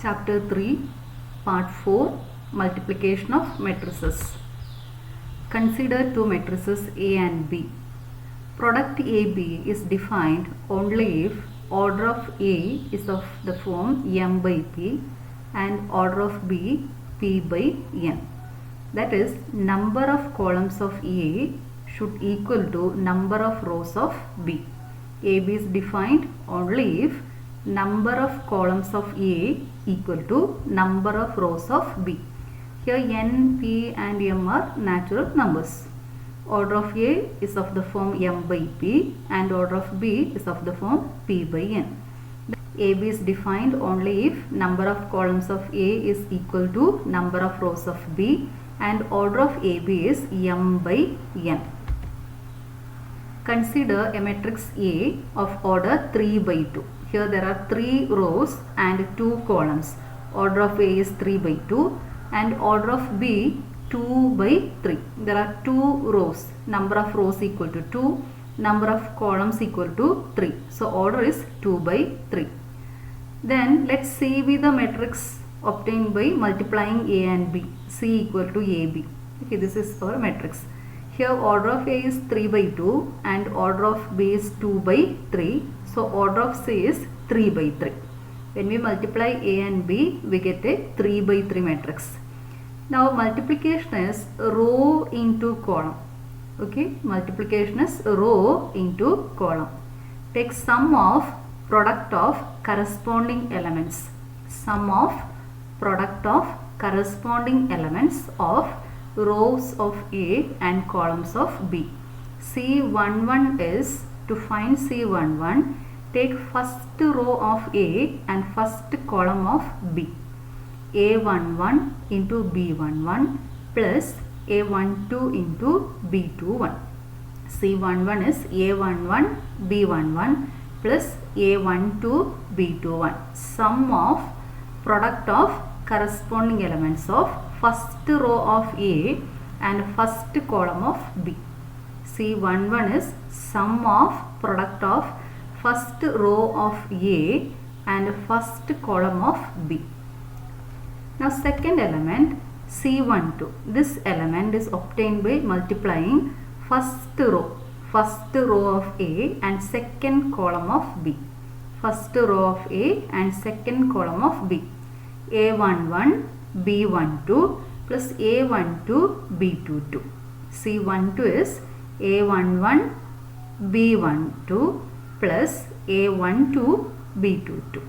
Chapter 3, Part 4, Multiplication of Matrices. Consider two matrices A and B. Product AB is defined only if order of A is of the form M by P and order of B P by N. That is, number of columns of A should equal to number of rows of B. AB is defined only if number of columns of A equal to number of rows of B. Here N, P and M are natural numbers. Order of A is of the form M by P and order of B is of the form P by N. AB is defined only if number of columns of A is equal to number of rows of B and order of AB is M by N. Consider a matrix A of order 3 by 2. Here there are 3 rows and 2 columns. Order of A is 3 by 2 and order of B 2 by 3. There are 2 rows. Number of rows equal to 2. Number of columns equal to 3. So order is 2 by 3. Then let's see with the matrix obtained by multiplying A and B. C equal to AB. Okay, this is our matrix. Here order of A is 3 by 2 and order of B is 2 by 3. So order of C is 3 by 3. When we multiply A and B, we get a 3 by 3 matrix. Now multiplication is row into column. Okay, multiplication is row into column. Take sum of product of corresponding elements. Sum of product of corresponding elements of rows of A and columns of B. C11 is, to find C11, take first row of A and first column of B. A11 into B11 plus A12 into B21. C11 is A11 B11 plus A12 B21. Sum of product of corresponding elements of first row of A and first column of B. C11 is sum of product of first row of A and first column of B. Now second element C12. This element is obtained by multiplying first row of A and second column of B. First row of A and second column of B. A11 B12 plus A12 B22. C12 is A11 B12 plus A12 B22.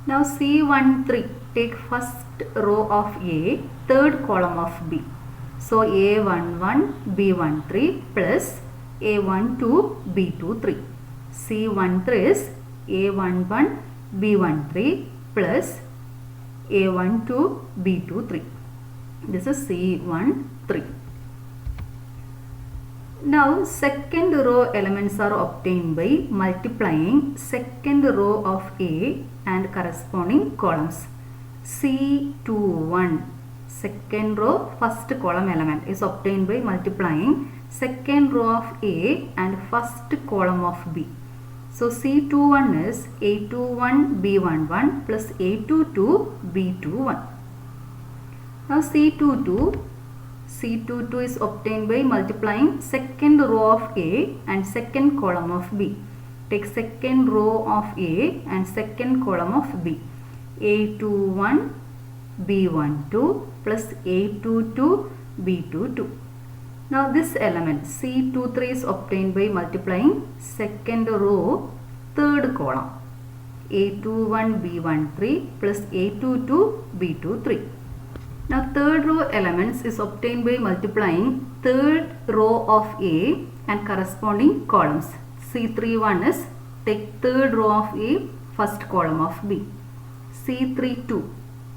Now C13, take first row of A, third column of B. So A11 B13 plus A12 B23. C13 is A11 B13 plus A12 B23. This is C13. Now second row elements are obtained by multiplying second row of A and corresponding columns. C21, second row first column element, is obtained by multiplying second row of A and first column of B. So C21 is A21 B11 plus A22 B21. Now C22 is obtained by multiplying second row of A and second column of B. Take second row of A and second column of B. A21 B12 plus A22 B22. Now this element C23 is obtained by multiplying second row third column. A21 B13 plus A22 B23. Now third row elements is obtained by multiplying third row of A and corresponding columns. C31 is, take third row of A, first column of B. C32,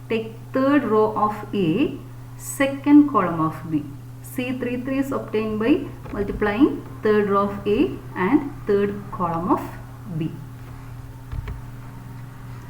take third row of A, second column of B. C33 is obtained by multiplying third row of A and third column of B.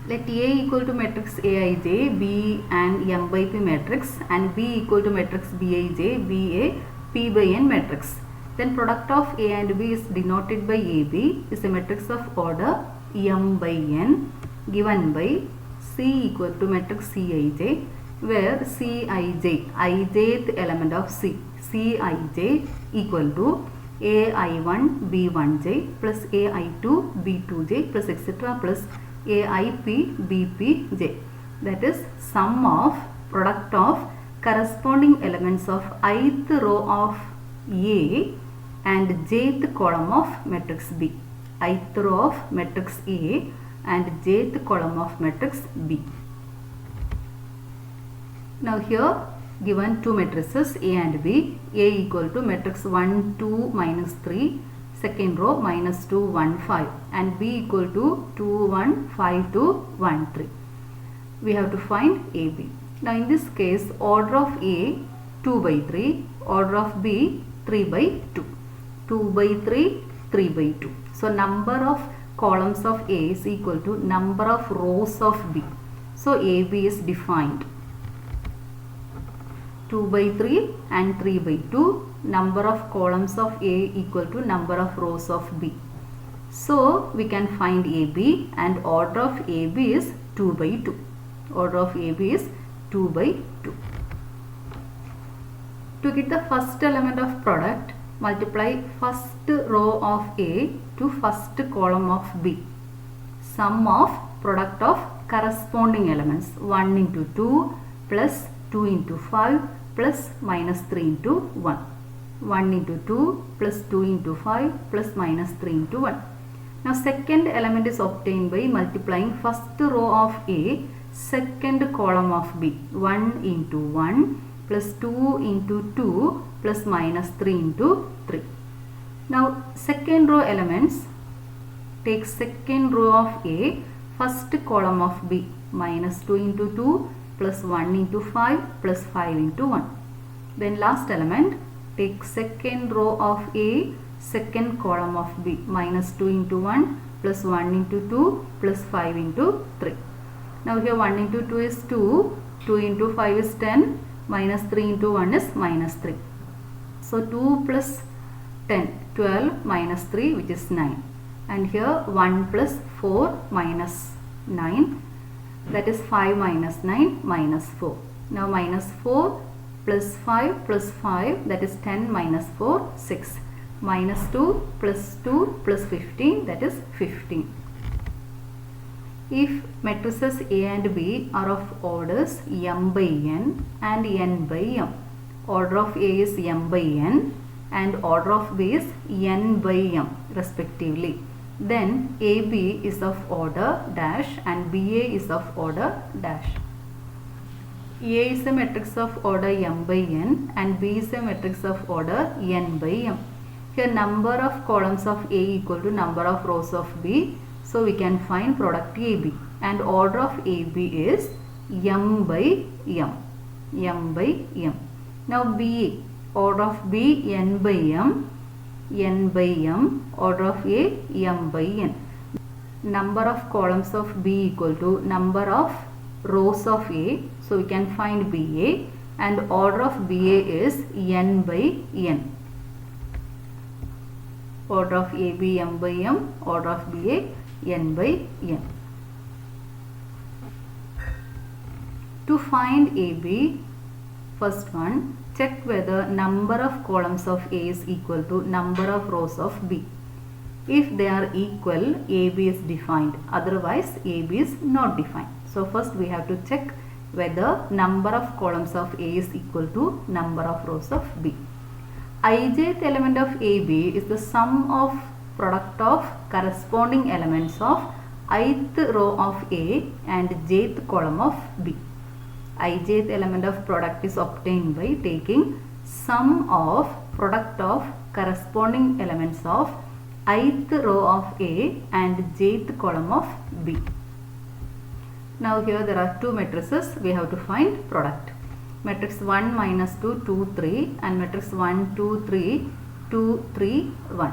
Let A equal to matrix Aij, B and M by P matrix and B equal to matrix Bij, Ba, P by N matrix. Then product of A and B is denoted by AB is a matrix of order M by N given by C equal to matrix Cij, where Cij, ijth element of C, Cij equal to ai1 b1j plus ai2 b2j plus etc. plus aip bpj. That is sum of product of corresponding elements of ith row of A and jth column of matrix B. Ith row of matrix A and jth column of matrix B. Now here given two matrices A and B. A equal to matrix 1 2 minus 3, second row minus 2 1 5, and B equal to 2 1 5 2 1 3. We have to find AB. Now in this case, order of A 2 by 3, order of B 3 by 2. 2 by 3, 3 by 2. So number of columns of A is equal to number of rows of B. So AB is defined. 2 by 3 and 3 by 2. Number of columns of A equal to number of rows of B. So we can find AB, and order of AB is 2 by 2. Order of AB is 2 by 2. To get the first element of product, multiply first row of A to first column of B. Sum of product of corresponding elements 1 into 2 plus 2 into 5 plus minus 3 into 1. 1 into 2 plus 2 into 5 plus minus 3 into 1. Now second element is obtained by multiplying first row of A, second column of B. 1 into 1 plus 2 into 2 plus minus 3 into 3. Now second row elements, take second row of A, first column of B, minus 2 into 2 plus 1 into 5 plus 5 into 1. Then last element, take second row of A, second column of B, minus 2 into 1 plus 1 into 2 plus 5 into 3. Now here 1 into 2 is 2, 2 into 5 is 10, minus 3 into 1 is minus 3. So 2 plus 10, 12 minus 3, which is 9. And here 1 plus 4 minus 9, that is 5 minus 9 minus 4. Now minus 4 plus 5 plus 5, that is 10 minus 4, 6. Minus 2 plus 2 plus 15, that is 15. If matrices A and B are of orders m by n and n by m, order of A is m by n and order of B is n by m respectively, then AB is of order dash and BA is of order dash. A is a matrix of order m by n and B is a matrix of order n by m. Here number of columns of A equal to number of rows of B. So we can find product AB, and order of AB is m by m. M by m. Now BA, order of B n by m. N by m, order of A m by n. Number of columns of B equal to number of rows of A. So we can find BA, and order of BA is n by n. Order of AB m by m, order of BA n by n. To find AB, first one, check whether number of columns of A is equal to number of rows of B. If they are equal, AB is defined. Otherwise, AB is not defined. So first we have to check whether number of columns of A is equal to number of rows of B. Ijth element of AB is the sum of product of corresponding elements of ith row of A and jth column of B. Ijth element of product is obtained by taking sum of product of corresponding elements of ith row of A and jth column of B. Now here there are two matrices, we have to find product. Matrix 1 minus 2 2 3 and matrix 1 2 3 2 3 1.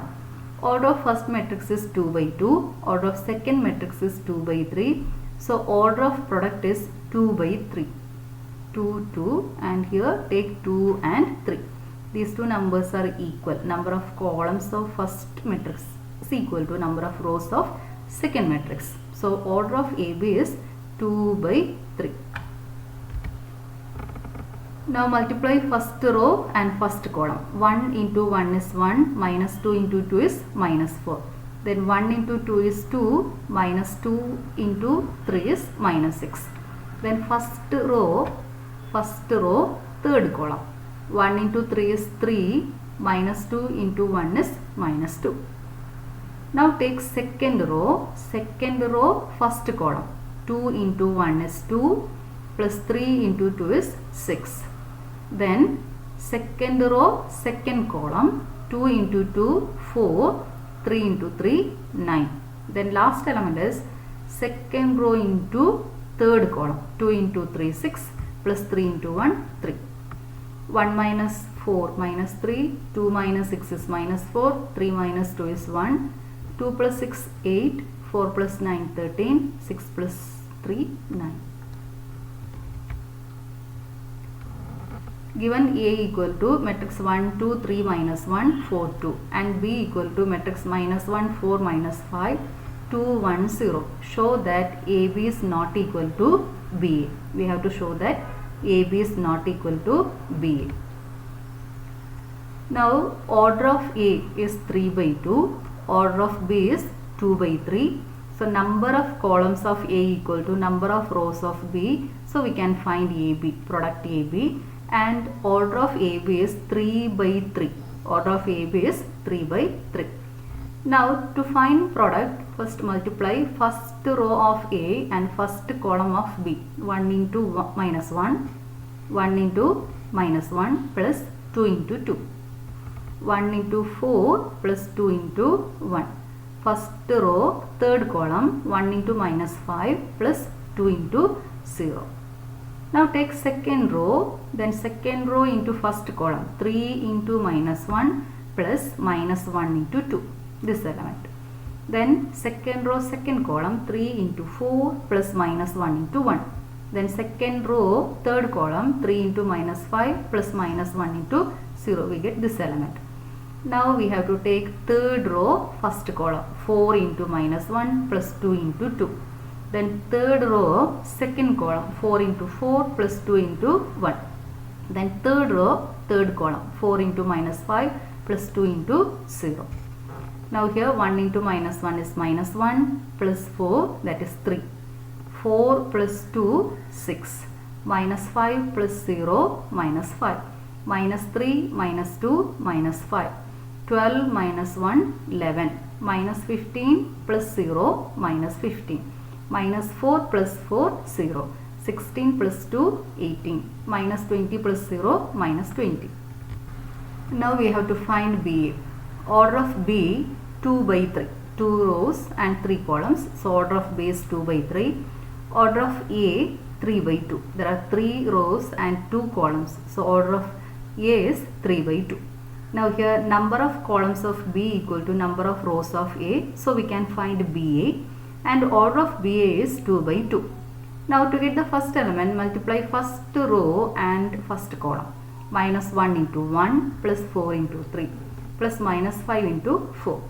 Order of first matrix is 2 by 2, order of second matrix is 2 by 3. So order of product is 2 by 3. 2 2, and here take 2 and 3. These two numbers are equal. Number of columns of first matrix is equal to number of rows of second matrix. So order of AB is 2 by 3. Now multiply first row and first column. 1 into 1 is 1, minus 2 into 2 is minus 4. Then 1 into 2 is 2, minus 2 into 3 is minus 6. Then first row, third column. 1 into 3 is 3, minus 2 into 1 is minus 2. Now take second row, first column. 2 into 1 is 2, plus 3 into 2 is 6. Then second row, second column, 2 into 2, 4, 3 into 3, 9. Then last element is second row into third column, 2 into 3, 6, plus 3 into 1, 3. 1 minus 4 minus 3, 2 minus 6 is minus 4, 3 minus 2 is 1, 2 plus 6, 8, 4 plus 9, 13, 6 plus 3, 9. Given A equal to matrix 1, 2, 3, minus 1, 4, 2 and B equal to matrix minus 1, 4, minus 5, 2, 1, 0. Show that AB is not equal to BA. We have to show that AB is not equal to BA. Now order of A is 3 by 2, order of B is 2 by 3. So number of columns of A equal to number of rows of B. So we can find AB, product AB. And order of AB is 3 by 3. Order of AB is 3 by 3. Now to find product, first multiply first row of A and first column of B. 1 into 1, minus 1, 1 into minus 1 plus 2 into 2. 1 into 4 plus 2 into 1. First row, third column, 1 into minus 5 plus 2 into 0. Now take second row, then second row into first column, 3 into minus 1 plus minus 1 into 2, this element. Then second row, second column, 3 into 4 plus minus 1 into 1. Then second row, third column, 3 into minus 5 plus minus 1 into 0, we get this element. Now we have to take third row, first column, 4 into minus 1 plus 2 into 2. Then third row, second column, 4 into 4 plus 2 into 1. Then third row, third column, 4 into minus 5 plus 2 into 0. Now here 1 into minus 1 is minus 1 plus 4, that is 3. 4 plus 2, 6. Minus 5 plus 0, minus 5. Minus 3, minus 2, minus 5. 12 minus 1, 11. Minus 15 plus 0, minus 15. Minus 4 plus 4, 0. 16 plus 2, 18. Minus 20 plus 0, minus 20. Now we have to find BA. Order of B, 2 by 3. 2 rows and 3 columns. So order of B is 2 by 3. Order of A, 3 by 2. There are 3 rows and 2 columns. So order of A is 3 by 2. Now here number of columns of B equal to number of rows of A. So we can find BA. And order of BA is 2 by 2. Now to get the first element, multiply first row and first column. Minus 1 into 1 plus 4 into 3 plus minus 5 into 4.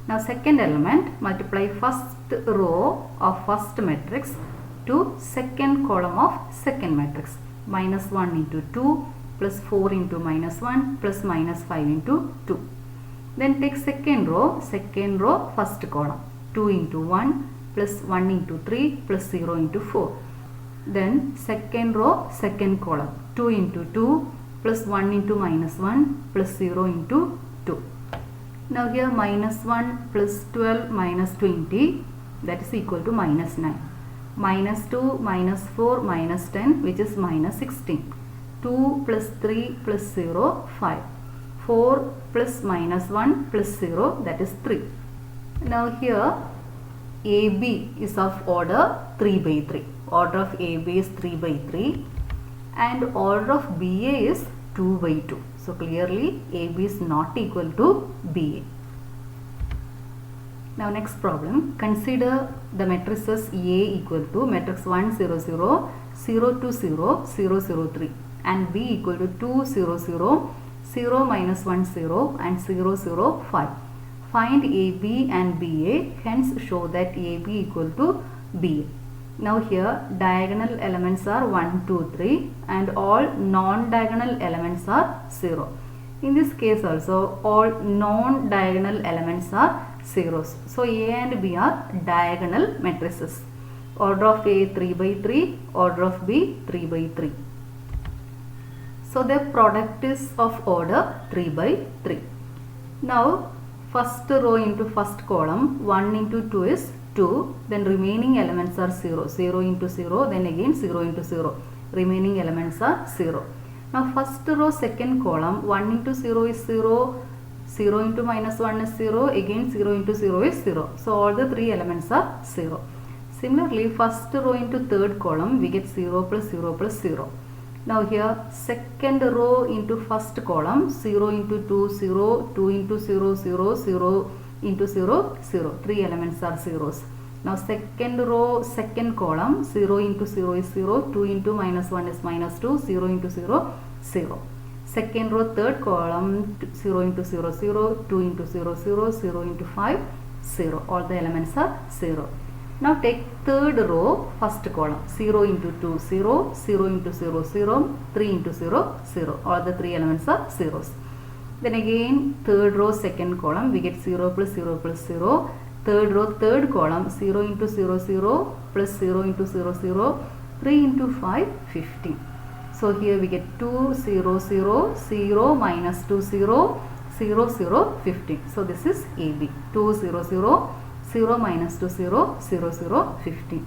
Now second element, multiply first row of first matrix to second column of second matrix. Minus 1 into 2 plus 4 into minus 1 plus minus 5 into 2. Then take second row, first column. 2 into 1 plus 1 into 3 plus 0 into 4. Then second row, second column. 2 into 2 plus 1 into minus 1 plus 0 into 2. Now here minus 1 plus 12 minus 20, that is equal to minus 9. Minus 2 minus 4 minus 10, which is minus 16. 2 plus 3 plus 0, 5. 4 plus minus 1 plus 0, that is 3. Now here AB is of order 3 by 3. Order of AB is 3 by 3 and order of BA is 2 by 2. So clearly AB is not equal to BA. Now next problem, consider the matrices A equal to matrix 1 0 0 0 2 0 0 0 3 and B equal to 2 0 0 0 minus 1 0 and 0 0 5. Find AB and BA, hence show that AB equal to BA. Now here diagonal elements are 1, 2, 3 and all non-diagonal elements are 0. In this case also all non-diagonal elements are zeros. So A and B are diagonal matrices. Order of A 3 by 3, order of B 3 by 3. So the product is of order 3 by 3. Now first row into first column, 1 into 2 is 2, then remaining elements are 0, 0 into 0, then again 0 into 0, remaining elements are 0. Now first row second column, 1 into 0 is 0, 0 into minus 1 is 0, again 0 into 0 is 0. So all the three elements are 0. Similarly, first row into third column, we get 0 plus 0 plus 0. Now here second row into first column, 0 into 2, 0, 2 into 0, 0, 0 into 0, 0. Three elements are zeros. Now second row second column, 0 into 0 is 0, 2 into minus 1 is minus 2, 0 into 0, 0. Second row third column, 0 into 0, 0, 2 into 0, 0, 0 into 5, 0. All the elements are 0. Now take third row first column, 0 into 2, 0, 0 into 0, 0, 3 into 0, 0. All the three elements are zeros. Then again third row second column, we get 0 plus 0 plus 0. Third row third column, 0 into 0, 0 plus 0 into 0, 0, 3 into 5, 15. So here we get 2, 0, 0, 0 minus 2, 0, 0, 0, 15. So this is AB. 2, 0, 0, 0 minus 2, 0, 0, 0, 15.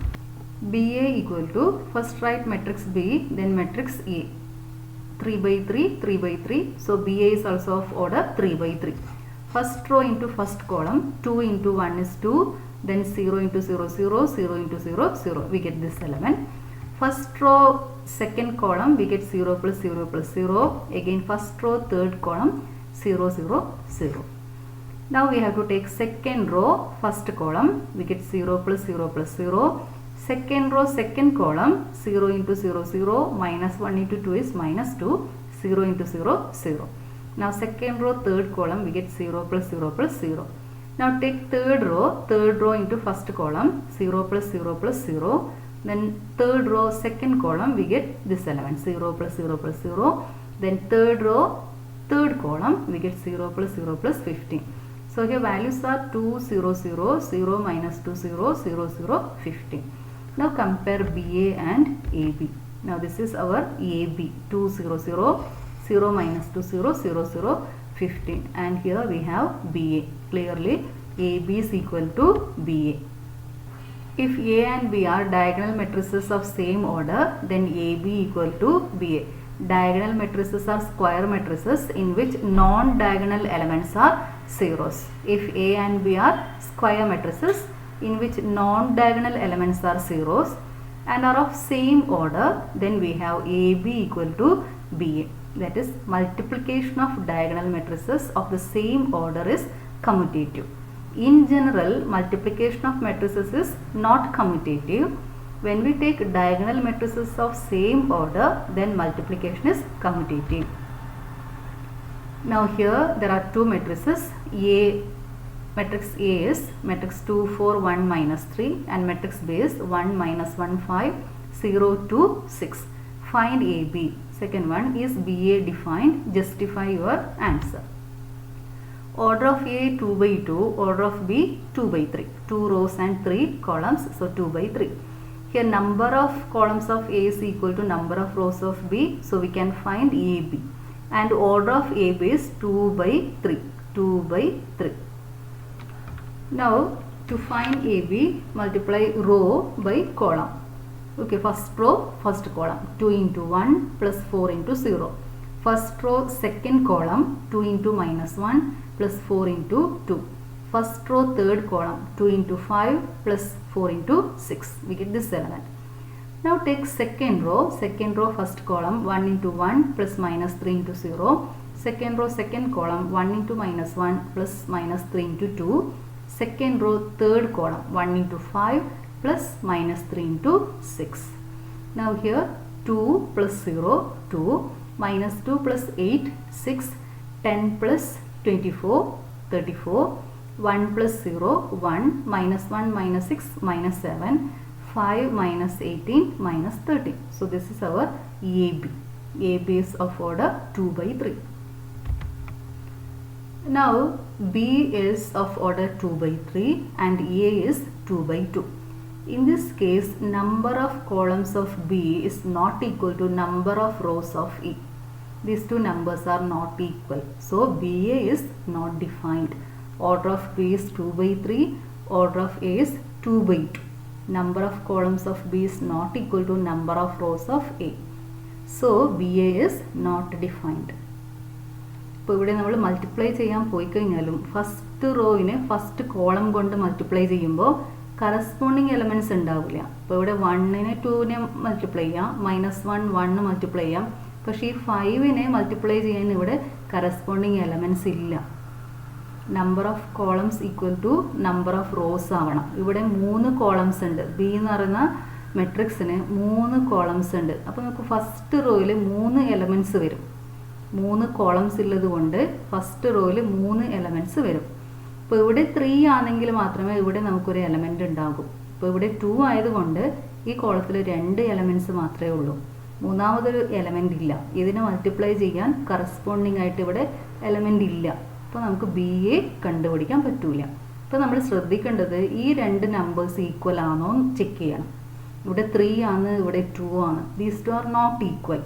BA equal to, first write matrix B, then matrix A. 3 by 3, 3 by 3. So BA is also of order 3 by 3. First row into first column, 2 into 1 is 2, then 0 into 0, 0, 0 into 0, 0. We get this element. First row second column, we get 0 plus 0 plus 0. Again first row third column, 0, 0, 0. Now we have to take second row first column, we get 0 plus 0 plus 0. Second row second column, 0 into 0, 0, minus 1 into 2 is minus 2, 0 into 0, 0. Now second row third column, we get 0 plus 0 plus 0. Now take third row into first column, 0 plus 0 plus 0. Then third row second column, we get this element, 0 plus 0 plus 0. Then third row third column, we get 0 plus 0 plus 15. So here values are 2, 0, 0, 0 minus 2, 0, 0, 0, 15. Now compare BA and AB. Now this is our AB, 2, 0, 0, 0 minus 2, 0, 0, 0, 15. And here we have BA. Clearly AB is equal to BA. If A and B are diagonal matrices of same order, then AB equal to BA. Diagonal matrices are square matrices in which non-diagonal elements are zeros. If A and B are square matrices in which non-diagonal elements are zeros and are of same order, then we have AB equal to BA. That is, multiplication of diagonal matrices of the same order is commutative. In general, multiplication of matrices is not commutative. When we take diagonal matrices of same order, then multiplication is commutative. Now here there are two matrices. Matrix A is matrix 2, 4, 1, minus 3 and matrix B is 1, minus 1, 5, 0, 2, 6. Find AB. Second one is BA defined. Justify your answer. Order of A 2 by 2, order of B 2 by 3. 2 rows and 3 columns, so 2 by 3. Here number of columns of A is equal to number of rows of B, so we can find AB. And order of AB is 2 by 3. 2 by 3. Now to find AB, multiply row by column. Okay, first row, first column, 2 into 1 plus 4 into 0. First row, second column, 2 into minus 1 plus 4 into 2. First row, third column, 2 into 5 plus 4 into 6. We get this element. Now take second row, first column, 1 into 1 plus minus 3 into 0. Second row, second column, 1 into minus 1 plus minus 3 into 2. Second row, third column, 1 into 5 plus minus 3 into 6. Now here 2 plus 0, 2, minus 2 plus 8, 6, 10 plus 24, 34, 1 plus 0, 1, minus 1, minus 6, minus 7, 5, minus 18, minus 13. So this is our AB. AB is of order 2 by 3. Now B is of order 2 by 3 and A is 2 by 2. In this case, number of columns of B is not equal to number of rows of E. These two numbers are not equal. So BA is not defined. Order of B is 2 by 3. Order of A is 2 by 2. Number of columns of B is not equal to number of rows of A. So BA is not defined. ഇപ്പോൾ ഇവിടെ നമ്മൾ multiply ചെയ്യാൻ പോയി കഴിഞ്ഞാലും first റോയിനെ first column കൊണ്ട് multiply ചെയ്യുമ്പോൾ corresponding elements ഉണ്ടാവില്ല. അപ്പോൾ ഇവിടെ 1നെ 2നെ മൾട്ടിപ്ലൈ ചെയ്യാം, -1 1 മൾട്ടിപ്ലൈ ചെയ്യാം. പക്ഷേ ഈ 5നെ മൾട്ടിപ്ലൈ ചെയ്യാൻ ഇവിടെ കറസ്പോണ്ടിങ് എലമെൻറ്റ്സ് ഇല്ല. Number of columns equal to number of rows ആവണം. ഇവിടെ 3 കോളംസ് ഉണ്ട്. ബി എന്ന് പറയുന്ന മെട്രിക്സിന് 3 കോളംസ് ഉണ്ട്. അപ്പോൾ നമുക്ക് ഫസ്റ്റ് റോയിൽ 3 എലമെൻറ്റ്സ് വരും. 3 കോളംസ് ഉള്ളത് കൊണ്ട് ഫസ്റ്റ് റോയിൽ 3 എലമെൻറ്റ്സ് വരും. ഇപ്പോൾ ഇവിടെ 3 ആണെങ്കിൽ മാത്രമേ ഇവിടെ നമുക്കൊരു എലമെൻറ്റ് ഉണ്ടാകൂ. ഇപ്പോൾ ഇവിടെ 2 ആയതുകൊണ്ട് ഈ കോളത്തിൽ 2 എലമെൻറ്റ്സ് മാത്രമേ ഉള്ളൂ. മൂന്നാമതൊരു എലമെൻ്റ് ഇല്ല. ഇതിനെ മൾട്ടിപ്ലൈ ചെയ്യാൻ കറസ്പോണ്ടിങ് ആയിട്ട് ഇവിടെ എലമെൻ്റ് ഇല്ല. അപ്പോൾ നമുക്ക് ബി എ കണ്ടുപിടിക്കാൻ പറ്റൂല. അപ്പോൾ നമ്മൾ ശ്രദ്ധിക്കേണ്ടത് ഈ 2 നമ്പേഴ്സ് ഈക്വൽ ആണോ എന്ന് ചെക്ക് ചെയ്യണം. ഇവിടെ 3 ആണ്, ഇവിടെ 2 ആണ്. These 2 are not equal.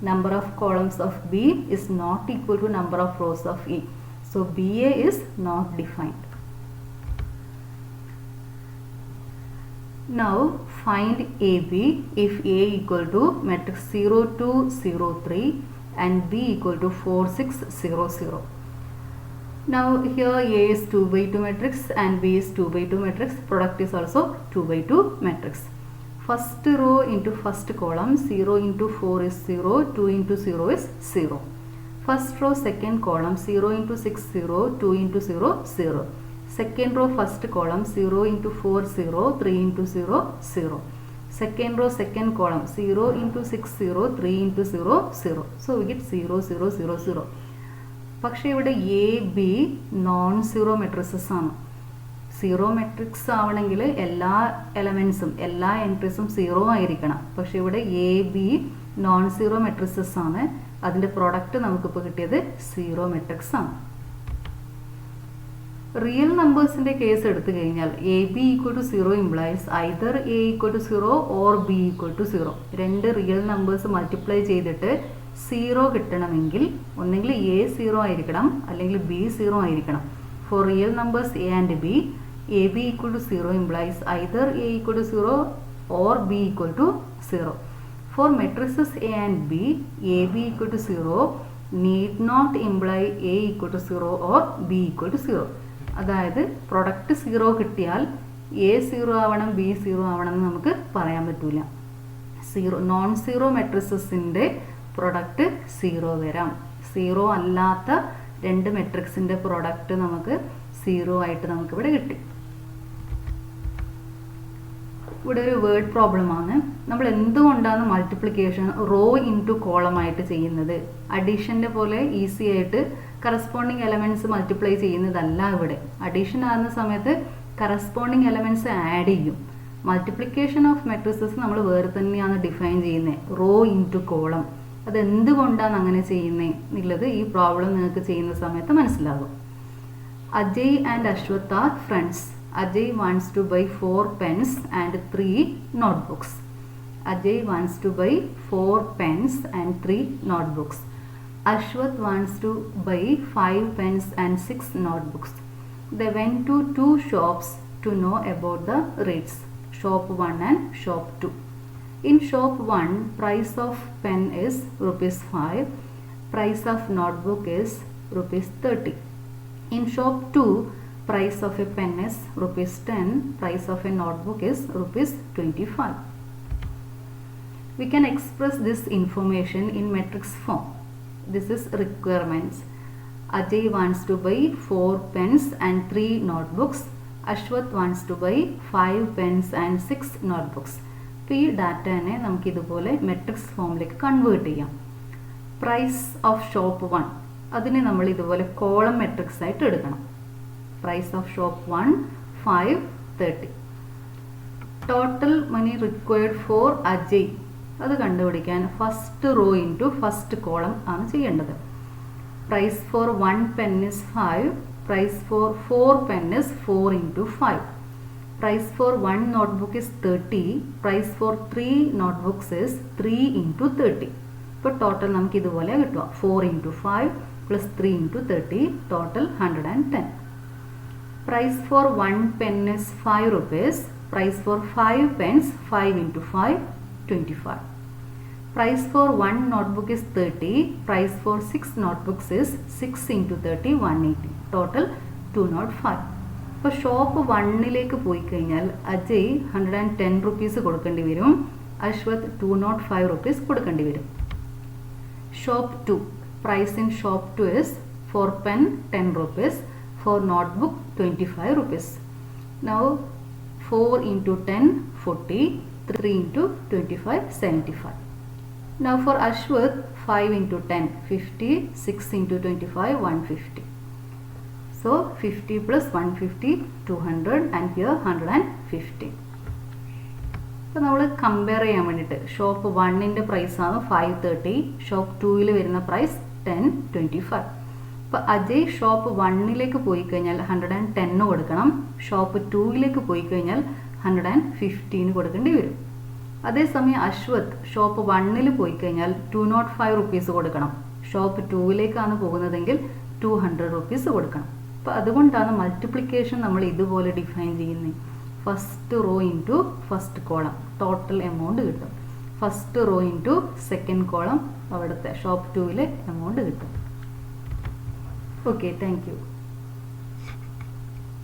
Number of columns of B is not equal to number of rows of E. So BA is not defined. Now find AB if A equal to matrix 0 2 0 3 and B equal to 4 6 0 0. Now here A is 2 by 2 matrix and B is 2 by 2 matrix. Product is also 2 by 2 matrix. First row into first column, 0 into 4 is 0, 2 into 0 is 0. First row second column, 0 into 6 0, 2 into 0 0. Second row first column, 0 into 4 0, 3 into 0 0. Second row second column, 0 into 6 0, 3 into 0 0. So we get 0 0 0 0. പക്ഷേ ഇവിടെ A B non zero matrices ആണ്. Zero matrix ആവണമെങ്കിൽ എല്ലാ എലമെൻസും എല്ലാ എൻട്രീസും 0 ആയിരിക്കണം. പക്ഷേ ഇവിടെ A B non zero matrices ആണ്. അതിൻ്റെ പ്രൊഡക്റ്റ് നമുക്കിപ്പോൾ കിട്ടിയത് 0 മെട്രിക്സ് ആണ്. റിയൽ നമ്പേഴ്സിൻ്റെ കേസ് എടുത്തു കഴിഞ്ഞാൽ a b equal to 0 implies either a equal to 0 or b equal to 0. 2 real numbers multiply ചെയ്തിട്ട് 0 കിട്ടണമെങ്കിൽ ഒന്നെങ്കിൽ എ 0 ആയിരിക്കണം അല്ലെങ്കിൽ ബി 0 ആയിരിക്കണം. For real numbers a and b, AB equal to 0 implies either A equal to 0 or B equal to 0. For matrices A and B, AB equal to 0 need not imply A equal to 0 or B equal to 0. അതായത് product 0 കിട്ടിയാൽ A 0 ആവണം B 0 ആവണം എന്ന് നമുക്ക് പറയാൻ പറ്റില്ല. Non zero മെട്രിസസിൻ്റെ product 0 വരാം. 0 അല്ലാത്ത 2 മെട്രിക്സിൻ്റെ പ്രൊഡക്റ്റ് നമുക്ക് 0 ആയിട്ട് നമുക്കിവിടെ കിട്ടി. ഇവിടെ ഒരു വേർഡ് പ്രോബ്ലമാണ്. നമ്മൾ എന്തുകൊണ്ടാണ് മൾട്ടിപ്ലിക്കേഷൻ റോ ഇൻറ്റു കോളം ആയിട്ട് ചെയ്യുന്നത്? അഡീഷൻ്റെ പോലെ ഈസി ആയിട്ട് കറസ്പോണ്ടിങ് എലമെൻറ്റ്സ് മൾട്ടിപ്ലൈ ചെയ്യുന്നതല്ല. ഇവിടെ അഡീഷൻ ആകുന്ന സമയത്ത് കറസ്പോണ്ടിങ് എലമെൻറ്റ്സ് ആഡ് ചെയ്യും. മൾട്ടിപ്ലിക്കേഷൻ ഓഫ് മെട്രിസസ് നമ്മൾ വേറെ തന്നെയാണ് ഡിഫൈൻ ചെയ്യുന്നത്, റോ ഇൻറ്റു കോളം. അതെന്തുകൊണ്ടാണ് അങ്ങനെ ചെയ്യുന്നത് എന്നുള്ളത് ഈ പ്രോബ്ലം നിങ്ങൾക്ക് ചെയ്യുന്ന സമയത്ത് മനസ്സിലാകും. Ajay and Ashwath are friends. Ajay wants to buy 4 pens and 3 notebooks. Ajay wants to buy 4 pens and 3 notebooks. Ashwath wants to buy 5 pens and 6 notebooks. They went to 2 shops to know about the rates, shop 1 and shop 2. In shop 1, price of pen is ₹5, price of notebook is ₹30. In shop 2, price of a pen is ₹10, price of a notebook is ₹25. We can express this information in matrix form. This is requirements. Ajay wants to buy 4 pens and 3 notebooks. Ashwath wants to buy 5 pens and 6 notebooks. അപ്പോൾ ഈ ഡാറ്റനെ നമുക്ക് ഇതുപോലെ matrix ഫോമിലേക്ക് convert ചെയ്യാം. Price of shop 1 അതിനെ നമ്മൾ ഇതുപോലെ column matrix ആയിട്ട് എടുക്കണം. Price of shop 1 530. Total money required for Ajay. അത് കണ്ടുപിടിക്കാൻ first row into first column ആണ് ചെയ്യേണ്ടത്. Price for 1 pen is 5. Price for 4 pen is 4 into 5. Price for 1 notebook is 30. Price for 3 notebooks is 3 into 30. ഇപ്പോൾ total നമുക്ക് ഇതുപോലെ കിട്ടുക. 4 into 5 plus 3 into 30, total 110. Price for 1 pen is 5 rupees. Price for 5 pens, 5 into 5, 25. Price for 1 notebook is 30. Price for 6 notebooks is 6 into 30, 180. Total 205. ഇപ്പോൾ shop 1ലേക്ക് പോയി കഴിഞ്ഞാൽ Ajay 110 rupees കൊടുക്കേണ്ടി വരും. Ashwath 205 rupees കൊടുക്കേണ്ടി വരും. Shop 2. Price in shop 2 is for pen 10 rupees, for notebook 25 rupees. Now 4 into 10 40, 3 into 25 75. Now for Ashwath 5 into 10 50, 6 into 25 150. So 50 plus 150 200 and here 150. അപ്പോൾ നമ്മൾ compare ചെയ്യാൻ വേണ്ടിയിട്ട് ഷോപ്പ് 1ൻ്റെ പ്രൈസാണ് 530, ഷോപ്പ് 2ൽ വരുന്ന പ്രൈസ് 1025. അപ്പോൾ അജയ് ഷോപ്പ് 1ലേക്ക് പോയി കഴിഞ്ഞാൽ 110 കൊടുക്കണം, ഷോപ്പ് 2ലേക്ക് പോയി കഴിഞ്ഞാൽ 115 കൊടുക്കേണ്ടി വരും. അതേസമയം അശ്വത് ഷോപ്പ് 1ൽ പോയി കഴിഞ്ഞാൽ 205 റുപ്പീസ് കൊടുക്കണം, ഷോപ്പ് 2ലേക്കാണ് പോകുന്നതെങ്കിൽ 200 റുപ്പീസ് കൊടുക്കണം. അപ്പോൾ അതുകൊണ്ടാണ് മൾട്ടിപ്ലിക്കേഷൻ നമ്മൾ ഇതുപോലെ ഡിഫൈൻ ചെയ്യുന്നത്. First row into first column total amount കിട്ടും, first row into second column അവിടുത്തെ ഷോപ്പ് 2ലെ എമൗണ്ട് കിട്ടും. Okay, thank U.